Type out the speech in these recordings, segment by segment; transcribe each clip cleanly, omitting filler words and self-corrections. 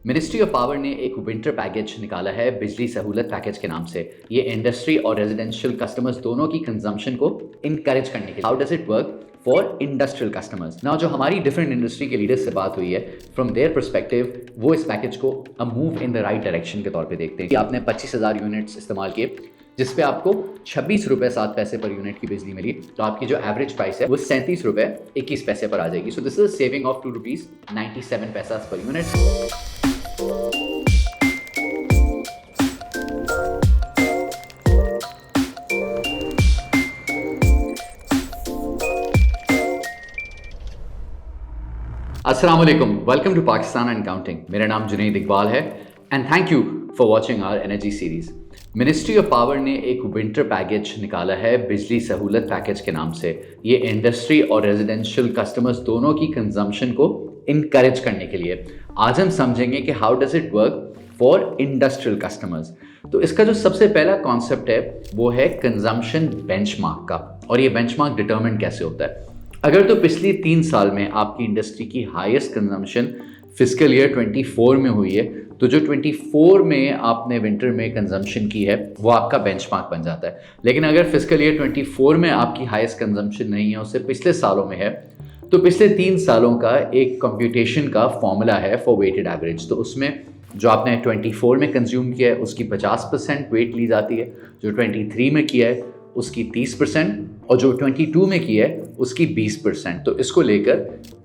Ministry of power ने एक winter package निकाला है बिजली सहूलत पैकेज के नाम से। ये इंडस्ट्री और रेजिडेंशियल कस्टमर्स दोनों की कंजम्पशन को इनकरेज करने के लिए। How does it work for industrial customers? Now जो हमारी डिफरेंट इंडस्ट्री के लीडर्स से बात हुई है, फ्रॉम देयर पर्सपेक्टिव वो इस पैकेज को a move in the right direction के तौर पे देखते हैं कि आपने 25,000 यूनिट्स इस्तेमाल किए जिस पे आपको 26 रुपये 7 पैसे पर यूनिट की बिजली मिली, तो आपकी जो एवरेज प्राइस है वो 37 रुपये 21 पैसे पर आ जाएगी। So this is saving of 2 rupees 97 पैसा पर यूनिट। अस्सलाम वालेकुम, welcome to Pakistan and counting. मेरा नाम जुनैद इकबाल है and thank you for watching our energy series. Ministry of power ने एक विंटर पैकेज निकाला है बिजली सहूलत पैकेज के नाम से। ये इंडस्ट्री और रेजिडेंशियल कस्टमर्स दोनों की कंजम्पशन को इनकरेज करने के लिए। आज हम समझेंगे कि how does it work for industrial customers. तो इसका जो सबसे पहला कॉन्सेप्ट है वो है कंजम्पशन बेंचमार्क का, और ये बेंचमार्क डिटरमिन कैसे होता है। अगर तो पिछली 3 साल में आपकी इंडस्ट्री की हाईएस्ट कंजम्पशन फिस्कल ईयर 24 में हुई है, तो जो 24 में आपने विंटर में कंजम्पशन की है वो आपका बेंचमार्क बन जाता है। लेकिन अगर फिस्कल ईयर 24 में आपकी हाईएस्ट कंजम्पशन नहीं है, उससे पिछले सालों में है, तो पिछले 3 सालों का एक कंप्यूटेशन का फॉर्मूला है फॉर वेटेड एवरेज। तो उसमें जो आपने 24 में कंज्यूम किया है उसकी 50% वेट ली जाती है, जो 23 में किया है उसकी 30%, और जो 22 में की है उसकी 20%। तो इसको लेकर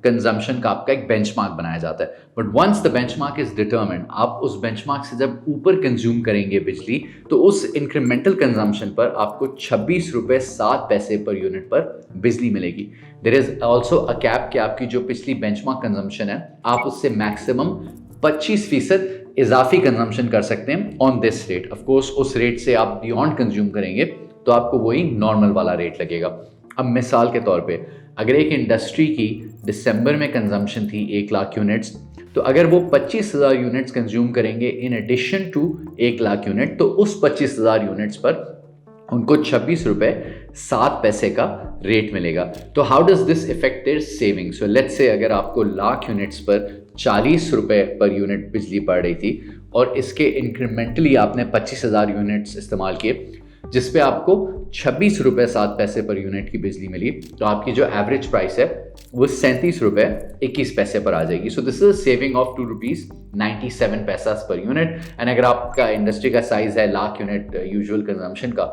कंजम्पशन का आपका एक बेंचमार्क बनाया जाता है। But once the benchmark is determined, आप उस बेंचमार्क से जब ऊपर कंज्यूम करेंगे बिजली, तो उस इंक्रीमेंटल कंजम्पशन पर आपको 26 रुपये 7 पैसे पर यूनिट पर बिजली मिलेगी। There is also a cap कि आपकी जो पिछली बेंचमार्क कंजम्पशन है आप उससे मैक्सिमम 25% इजाफी कंजम्पशन कर सकते हैं ऑन दिस रेट। ऑफकोर्स उस रेट से आप बियॉन्ड कंज्यूम करेंगे तो आपको वही नॉर्मल वाला रेट लगेगा। अब मिसाल के तौर पे अगर एक इंडस्ट्री की दिसंबर में कंजम्पशन थी 1 लाख यूनिट्स, तो अगर वो 25,000 यूनिट्स कंज्यूम करेंगे in addition to 1 lakh unit, तो उस 25,000 यूनिट्स पर उनको 26 रुपये 7 पैसे का रेट मिलेगा। तो how does this effect their saving? So let's say अगर आपको लाख यूनिट्स पर 40 रुपये पर यूनिट बिजली पड़ रही थी और इसके इंक्रीमेंटली आपने 25,000 यूनिट्स इस्तेमाल किए जिस पे आपको 26 रुपये 7 पैसे पर यूनिट की बिजली मिली, तो आपकी जो एवरेज प्राइस है वो 37 रुपये 21 पैसे पर आ जाएगी। So this is saving of 2 rupees 97 पैसा पर यूनिट। एंड अगर आपका इंडस्ट्री का साइज है लाख यूनिट यूजुअल कंजम्पशन का,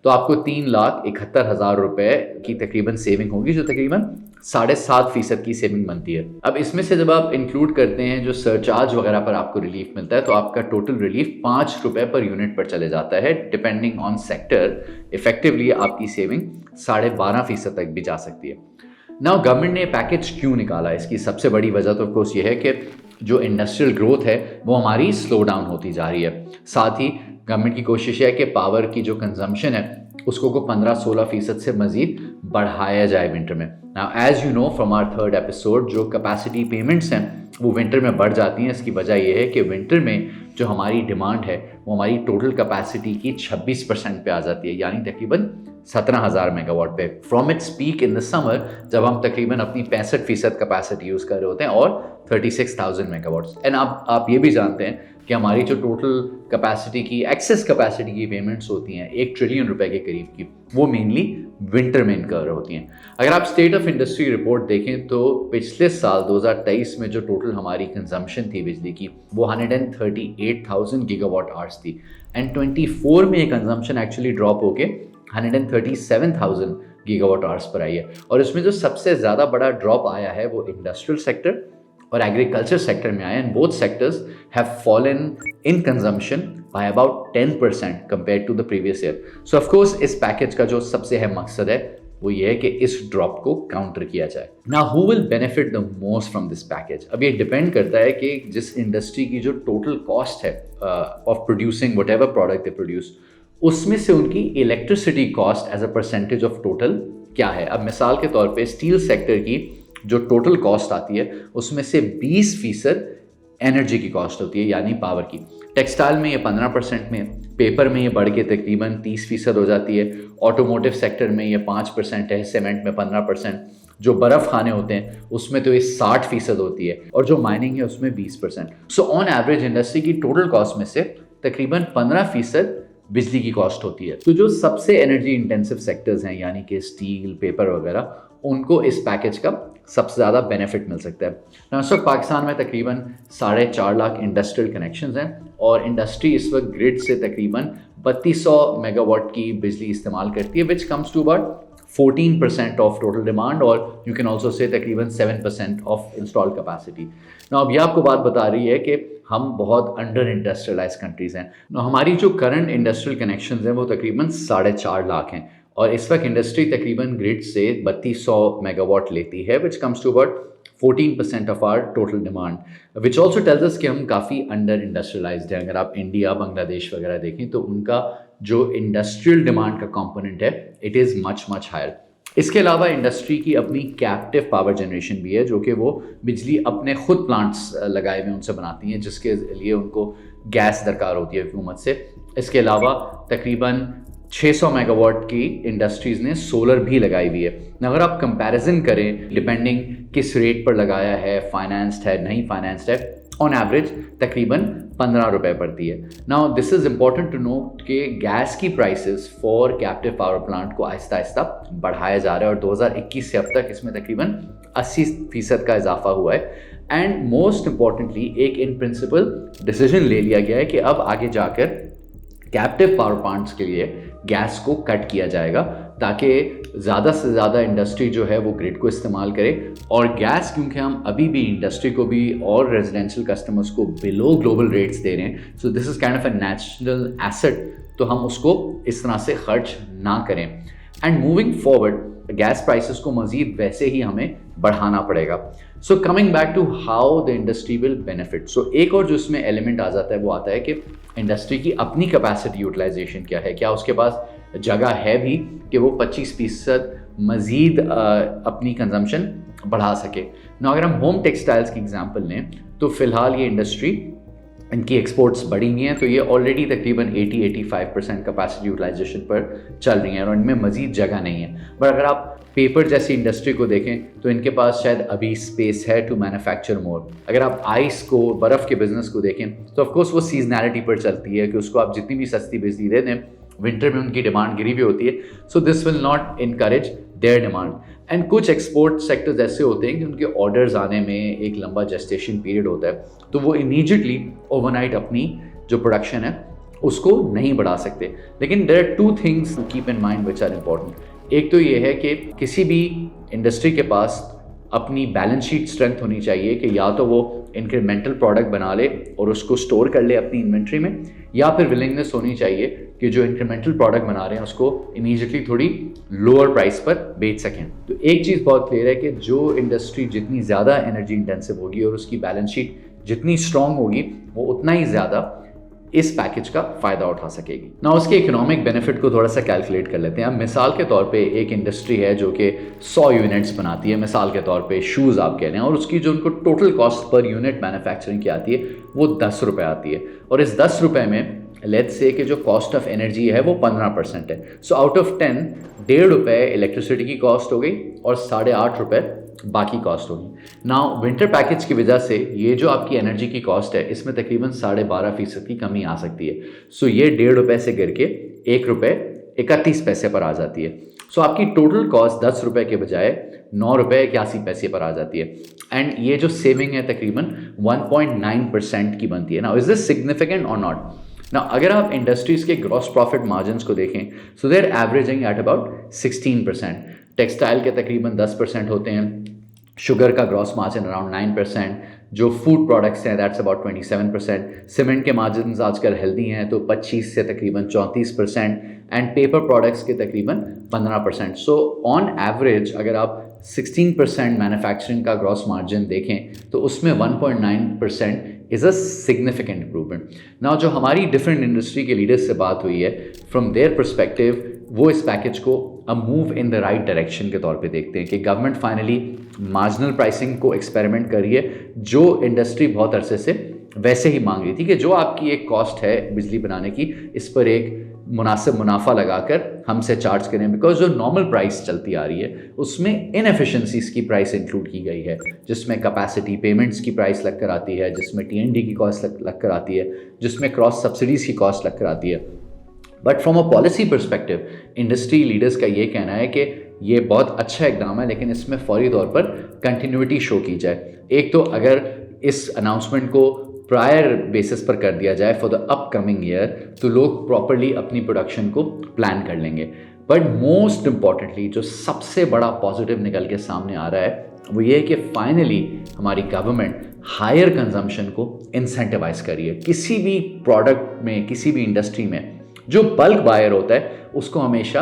तो आपको 3,71,000 रुपये की तकरीबन सेविंग होगी, जो तकरीबन 7.5% की सेविंग बनती है। अब इसमें से जब आप इंक्लूड करते हैं जो सरचार्ज वगैरह पर आपको रिलीफ मिलता है, तो आपका टोटल रिलीफ 5 रुपये पर यूनिट पर चले जाता है। डिपेंडिंग ऑन सेक्टर इफेक्टिवली आपकी सेविंग 12.5% तक भी जा सकती है। नाउ गवर्नमेंट ने पैकेज क्यों निकाला? इसकी सबसे बड़ी वजह तो ऑफकोर्स ये है कि जो इंडस्ट्रियल ग्रोथ है वो हमारी स्लो डाउन होती जा रही है। साथ ही गवर्नमेंट की कोशिश है कि पावर की जो कंजम्पशन है उसको 15-16% से मजीद बढ़ाया जाए विंटर में। Now as you know from our third episode, जो कैपेसिटी पेमेंट्स हैं वो विंटर में बढ़ जाती हैं। इसकी वजह यह है कि विंटर में जो हमारी डिमांड है वो हमारी टोटल कैपेसिटी की 26% पे आ जाती है, यानी तकरीबन 17,000 मेगावाट पे, from its peak in the summer जब हम तकरीबन अपनी 65% कैपेसिटी यूज़ कर रहे होते हैं, और 36,000 मेगावाट्स। एंड आप ये भी जानते हैं कि हमारी जो टोटल कैपेसिटी की एक्सेस कैपेसिटी की पेमेंट्स होती हैं 1 ट्रिलियन रुपए के करीब की, वो मेनली विंटर में इनकर होती हैं। अगर आप स्टेट ऑफ इंडस्ट्री रिपोर्ट देखें तो पिछले साल 2023 में जो टोटल हमारी कंजम्पशन थी बिजली की वो 138,000 गीगावाट आवर्स थी, एंड 24 में ये कंजम्पशन एक्चुअली ड्रॉप होके 137,000 गीगावाट आवर्स पर आई है। और इसमें जो सबसे ज़्यादा बड़ा ड्रॉप आया है वो इंडस्ट्रियल सेक्टर और एग्रीकल्चर सेक्टर में आया, and both sectors have fallen in consumption by about 10% compare to the previous year. So of course इस पैकेज का जो सबसे अहम मकसद है वो ये है कि इस ड्रॉप को काउंटर किया जाए। Now who will benefit the most from this package? अब ये डिपेंड करता है कि जिस इंडस्ट्री की जो टोटल कॉस्ट है of producing whatever product they produce, उसमें से उनकी electricity cost as a percentage of total क्या है। अब मिसाल के तौर पे स्टील सेक्टर की जो टोटल कॉस्ट आती है उसमें से 20% एनर्जी की कॉस्ट होती है, यानी पावर की। टेक्सटाइल में ये 15% में, पेपर में ये बढ़ के तकरीबन 30% हो जाती है, ऑटोमोटिव सेक्टर में ये 5% है, सीमेंट में 15%, जो बर्फ़ खाने होते हैं उसमें तो ये 60% होती है, और जो माइनिंग है उसमें 20%। सो ऑन एवरेज इंडस्ट्री की टोटल कॉस्ट में से तकरीबन 15% बिजली की कॉस्ट होती है। तो जो सबसे एनर्जी इंटेंसिव सेक्टर्स हैं यानी कि स्टील, पेपर वगैरह, उनको इस पैकेज का सबसे ज़्यादा बेनिफिट मिल सकता है। ना इस वक्त पाकिस्तान में तकरीबन 4.5 लाख इंडस्ट्रियल कनेक्शंस हैं, और इंडस्ट्री इस वक्त ग्रिड से तकरीबन 3200 मेगावाट की बिजली इस्तेमाल करती है, which comes to about 14% of total demand, और यू कैन ऑल्सो से तकरीबन 7% ऑफ इंस्टॉल कैपेसिटी। ना अब यह आपको बात बता रही है कि हम बहुत अंडर इंडस्ट्रियलाइज कंट्रीज़ हैं। ना हमारी जो करंट इंडस्ट्रियल कनेक्शंस हैं वो तकरीबन 4.5 लाख हैं, और इस वक्त इंडस्ट्री तकरीबन ग्रिड से 3200 मेगावाट लेती है, which comes to about 14% of our total demand, which also tells us कि हम काफ़ी अंडर इंडस्ट्रियलाइज्ड हैं। अगर आप इंडिया, बांग्लादेश वगैरह देखें तो उनका जो इंडस्ट्रियल डिमांड का कंपोनेंट है इट इज़ मच हायर। इसके अलावा इंडस्ट्री की अपनी कैप्टिव पावर जनरेशन भी है, जो कि वो बिजली अपने खुद प्लांट्स लगाए हुए उनसे बनाती हैं, जिसके लिए उनको गैस दरकार होती है हुकूमत से। इसके अलावा तकरीबन 600 मेगावाट की इंडस्ट्रीज़ ने सोलर भी लगाई हुई है। अगर आप कंपैरिजन करें डिपेंडिंग किस रेट पर लगाया है, फाइनेंस्ड है नहीं फाइनेंस्ड है, ऑन एवरेज तकरीबन 15 रुपये पड़ती है। Now this is important to note कि गैस की prices for captive power plant को आहिस्ता आहिस्ता बढ़ाया जा रहा है, और 2021 से अब तक इसमें तकरीबन 80% का इजाफा हुआ है। एंड मोस्ट इम्पॉर्टेंटली एक इन प्रिंसिपल डिसीजन ले लिया गया है कि अब आगे जाकर कैप्टिव पावर प्लांट्स के लिए गैस को कट किया जाएगा, ताकि ज़्यादा से ज़्यादा इंडस्ट्री जो है वो ग्रिड को इस्तेमाल करे। और गैस क्योंकि हम अभी भी इंडस्ट्री को भी और रेजिडेंशियल कस्टमर्स को बिलो ग्लोबल रेट्स दे रहे हैं, so this is kind of a national asset, तो हम उसको इस तरह से खर्च ना करें। And moving forward gas prices को मज़ीद वैसे ही हमें बढ़ाना पड़ेगा। So coming back to how the industry will benefit, so एक और जो इसमें एलिमेंट आ जाता है वो आता है कि इंडस्ट्री की अपनी कैपेसिटी यूटिलाइजेशन क्या है, क्या उसके पास जगह है भी कि वो 25% मज़ीद अपनी कंजम्पशन बढ़ा सके ना। अगर हम होम टेक्सटाइल्स की एग्जांपल लें तो फ़िलहाल ये इंडस्ट्री, इनकी एक्सपोर्ट्स बढ़ी हुई हैं, तो ये ऑलरेडी तकरीबन 80-85% कैपेसिटी यूटिलाइजेशन पर चल रही हैं, और इनमें मज़ीद जगह नहीं है। बट अगर आप पेपर जैसी इंडस्ट्री को देखें तो इनके पास शायद अभी स्पेस है टू मैन्युफैक्चर मोर। अगर आप आइस को, बर्फ़ के बिज़नेस को देखें तो ऑफकोर्स वो सीजनैलिटी पर चलती है कि उसको आप जितनी भी सस्ती बिजली दे दें, विंटर में उनकी डिमांड गिरी हुई होती है, so this will not encourage their demand. And कुछ एक्सपोर्ट सेक्टर्स ऐसे होते हैं कि उनके ऑर्डर्स आने में एक लंबा जेस्टेशन पीरियड होता है, तो वो इमीडिएटली ओवरनाइट अपनी जो प्रोडक्शन है उसको नहीं बढ़ा सकते। लेकिन there are 2 things to keep in mind which are important. एक तो ये है कि किसी भी इंडस्ट्री के पास अपनी बैलेंस शीट स्ट्रेंथ होनी चाहिए कि या तो वो इंक्रीमेंटल प्रोडक्ट बना ले और उसको स्टोर कर ले अपनी इन्वेंट्री में, या फिर विलिंगनेस होनी चाहिए कि जो इंक्रीमेंटल प्रोडक्ट बना रहे हैं उसको इमीडिएटली थोड़ी लोअर प्राइस पर बेच सकें। तो एक चीज़ बहुत क्लियर है कि जो इंडस्ट्री जितनी ज़्यादा एनर्जी इंटेंसिव होगी और उसकी बैलेंस शीट जितनी स्ट्रॉन्ग होगी, वो उतना ही ज़्यादा इस पैकेज का फ़ायदा उठा सकेगी ना। उसके इकोनॉमिक बेनिफिट को थोड़ा सा कैलकुलेट कर लेते हैं। अब मिसाल के तौर पे एक इंडस्ट्री है जो कि 100 यूनिट्स बनाती है, मिसाल के तौर पे शूज़ आप कह रहे हैं, और उसकी जो उनको total cost per unit manufacturing की आती है वो 10 रुपये आती है, और इस 10 रुपये में लेट्स से कि जो कॉस्ट ऑफ एनर्जी है वो 15% है। सो आउट ऑफ 10, 1.5 रुपये इलेक्ट्रिसिटी की कॉस्ट हो गई और 8.5 रुपये बाकी कॉस्ट होगी। नाउ विंटर पैकेज की वजह से ये जो आपकी एनर्जी की कॉस्ट है इसमें तकरीबन 12.5% की कमी आ सकती है। सो ये 1.5 रुपये से गिर के 1 रुपये 31 पैसे पर आ जाती है। सो आपकी टोटल कॉस्ट 10 रुपये के बजाय 9 रुपये 81 पैसे पर आ जाती है। एंड ये जो सेविंग है तकरीबन 1.9% की बनती है। नाउ इज दिस सिग्निफिकेंट और नॉट? ना अगर आप इंडस्ट्रीज़ के ग्रॉस प्रॉफिट मार्जिन्स को देखें, so they are averaging at about 16%। Textile के तकरीबन 10% होते हैं, शुगर का ग्रॉस मार्जिन अराउंड 9%, जो फूड प्रोडक्ट्स हैं दैट्स अबाउट 27%, सीमेंट के मार्जिन आजकल हेल्दी हैं तो 25 से तकरीबन 34%, एंड पेपर प्रोडक्ट्स के तकरीबन 15%। सो ऑन एवरेज अगर आप 16% मैन्युफैक्चरिंग का ग्रॉस मार्जिन देखें तो उसमें 1.9% is a significant improvement. Now जो हमारी डिफरेंट इंडस्ट्री के लीडर्स से बात हुई है, फ्रॉम देयर पर्सपेक्टिव वो इस पैकेज को a move in the right direction के तौर पे देखते हैं कि गवर्नमेंट फाइनली मार्जिनल प्राइसिंग को एक्सपेरिमेंट कर रही है, जो इंडस्ट्री बहुत अरसे से वैसे ही मांग रही थी कि जो आपकी एक कॉस्ट है बिजली बनाने की, इस पर एक मुनासिब मुनाफा लगाकर हमसे चार्ज करें, बिकॉज जो नॉर्मल प्राइस चलती आ रही है उसमें इनएफिशिएंसीज की प्राइस इंक्लूड की गई है, जिसमें कैपेसिटी पेमेंट्स की प्राइस लग कर आती है, जिसमें टीएनडी की कॉस्ट लग कर आती है, जिसमें क्रॉस सब्सिडीज़ की कॉस्ट लग कर आती है। But from a policy perspective industry leaders का ये कहना है कि ये बहुत अच्छा इकदाम है, लेकिन इसमें फौरी तौर पर कंटिन्यूटी शो की जाए। एक तो अगर इस अनाउंसमेंट को प्रायर बेसिस पर कर दिया जाए फॉर द अपकमिंग ईयर, तो लोग प्रॉपरली अपनी प्रोडक्शन को प्लान कर लेंगे। बट मोस्ट इम्पॉर्टेंटली जो सबसे बड़ा पॉजिटिव निकल के सामने आ रहा है वो ये है कि फाइनली हमारी गवर्नमेंट हायर कंजम्पशन को इंसेंटिवाइज कर रही है। किसी भी प्रोडक्ट में, किसी भी इंडस्ट्री में जो बल्क बायर होता है उसको हमेशा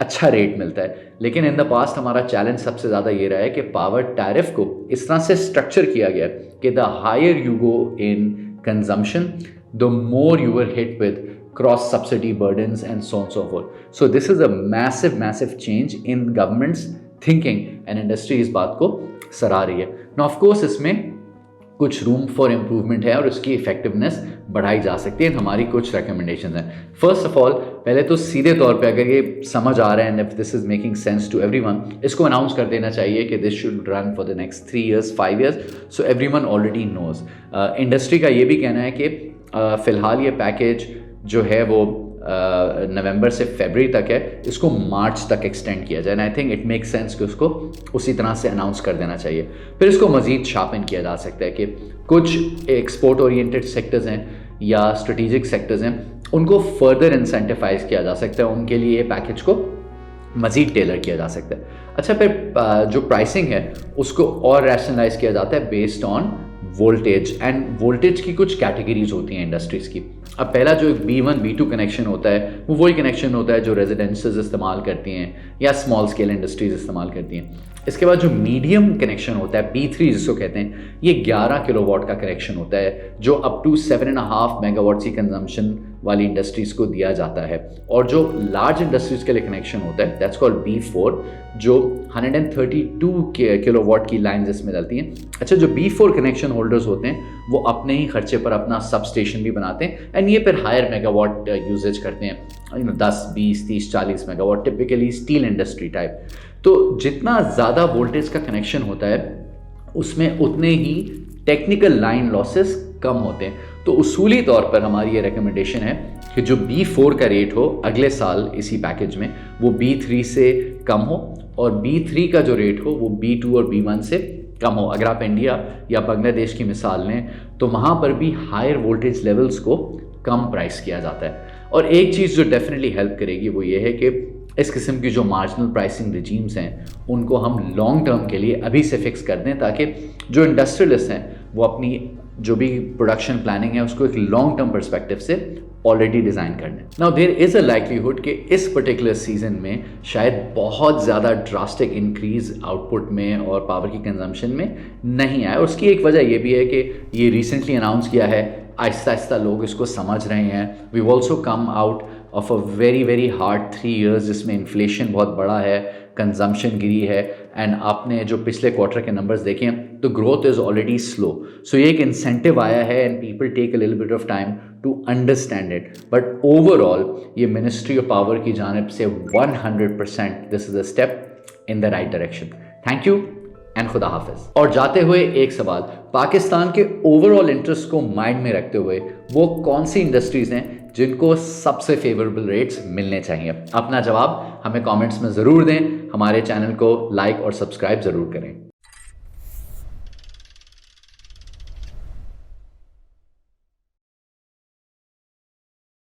अच्छा रेट मिलता है, लेकिन इन द पास्ट हमारा चैलेंज सबसे ज़्यादा ये रहा है कि पावर टैरिफ को इस तरह से स्ट्रक्चर किया गया कि the higher you go in consumption the more you are hit with cross subsidy burdens and so on so forth. So this is a massive change in government's thinking and industry इस बात को सराह रही है। Now of course इसमें कुछ room for improvement है और उसकी इफेक्टिवनेस बढ़ाई जा सकती है। हमारी कुछ रिकमेंडेशंस हैं। फर्स्ट ऑफ ऑल, पहले तो सीधे तौर पे अगर ये समझ आ रहा है and if this is making sense to everyone, इसको अनाउंस कर देना चाहिए कि this should run for the next 3 years 5 years, so everyone already knows. Industry का ये भी कहना है कि फ़िलहाल ये पैकेज जो है वो नवंबर से फरवरी तक है, इसको मार्च तक एक्सटेंड किया जाए। And I think it make sense कि उसको उसी तरह से अनाउंस कर देना चाहिए। फिर इसको मज़ीद शार्पन किया जा सकता है कि कुछ एक्सपोर्ट ओरिएंटेड सेक्टर्स हैं या स्ट्रेटेजिक सेक्टर्स हैं, उनको फर्दर इंसेंटिवाइज किया जा सकता है, उनके लिए पैकेज को मज़ीद टेलर किया जा सकता है। अच्छा, फिर जो प्राइसिंग है उसको और रैशनलाइज किया जाता है based on voltage, end voltage की कुछ कैटेगरीज होती हैं इंडस्ट्रीज़ की। अब पहला जो B1 B2 कनेक्शन होता है वो वही कनेक्शन होता है जो रेजिडेंसेस इस्तेमाल करती हैं या स्मॉल स्केल इंडस्ट्रीज इस्तेमाल करती हैं। इसके बाद जो मीडियम कनेक्शन होता है B3 जिसको कहते हैं, ये 11 किलोवाट का कनेक्शन होता है जो अप टू 7.5 मेगावाट की कंजम्पशन वाली इंडस्ट्रीज़ को दिया जाता है। और जो लार्ज इंडस्ट्रीज़ के लिए कनेक्शन होता है दैट्स कॉल्ड B4, जो 132 किलोवाट की लाइन जिसमें डलती हैं। अच्छा, जो B4 कनेक्शन होल्डर्स होते हैं वो अपने ही खर्चे पर अपना सब स्टेशन भी बनाते हैं एंड ये फिर हायर मेगावाट यूजेज करते हैं, 10 20 30 40 megawatt, typically steel industry type. तो जितना ज़्यादा वोल्टेज का कनेक्शन होता है उसमें उतने ही टेक्निकल लाइन लॉसेस कम होते हैं। तो उसूली तौर पर हमारी ये रिकमेंडेशन है कि जो B4 का रेट हो अगले साल इसी पैकेज में वो B3 से कम हो, और B3 का जो रेट हो वो B2 और B1 से कम हो। अगर आप इंडिया या बांग्लादेश की मिसाल लें तो वहाँ पर भी हायर वोल्टेज लेवल्स को कम प्राइस किया जाता है। और एक चीज़ जो डेफिनेटली हेल्प करेगी वो ये है कि इस किस्म की जो मार्जिनल प्राइसिंग रिजीम्स हैं उनको हम लॉन्ग टर्म के लिए अभी से फिक्स कर दें, ताकि जो इंडस्ट्रियलिस्ट हैं वो अपनी जो भी प्रोडक्शन प्लानिंग है उसको एक लॉन्ग टर्म पर्सपेक्टिव से ऑलरेडी डिज़ाइन कर लें। Now there is a likelihood कि इस पर्टिकुलर सीजन में शायद बहुत ज़्यादा ड्रास्टिक इंक्रीज आउटपुट में और पावर की कंजम्पशन में नहीं आए। उसकी एक वजह ये भी है कि ये रिसेंटली अनाउंस किया है, आहिस्ता आहिस्ता लोग इसको समझ रहे हैं। We also come out of a very hard 3 years जिसमें इन्फ्लेशन बहुत बड़ा है, कंजम्पशन गिरी है, एंड आपने जो पिछले क्वार्टर के नंबर्स देखे हैं तो growth is already slow. So ये एक इंसेंटिव आया है and people take a little bit of time to understand it. But overall ये मिनिस्ट्री ऑफ पावर की जानिब से 100% this is a step in the right direction. Thank you and खुदा हाफिज। और जाते हुए एक सवाल, पाकिस्तान के ओवरऑल इंटरेस्ट को माइंड में रखते हुए वो कौन सी इंडस्ट्रीज़ हैं जिनको सबसे फेवरेबल रेट्स मिलने चाहिए? अपना जवाब हमें कमेंट्स में ज़रूर दें, हमारे चैनल को लाइक और सब्सक्राइब ज़रूर करें।